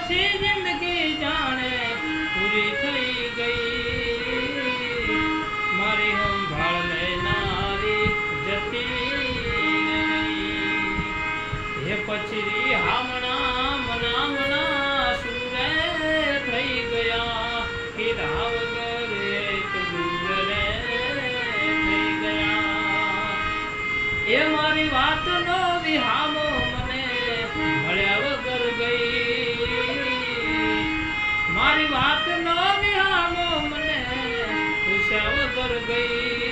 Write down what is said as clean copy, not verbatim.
પછી જિંદગી જાણે પૂરી થઈ ગઈ, મારી સંભાળ લેનારી જતી રહી. એ પછી હામણા મનામણા સુરે થઈ ગયા, કીધા વગર દૂર રે થઈ ગયા. એ મારી વાત નો વિહામો મને મળ્યા વગર ગઈ, મારી વાત નો વિહામો મને પૂછ્યા વગર ગઈ.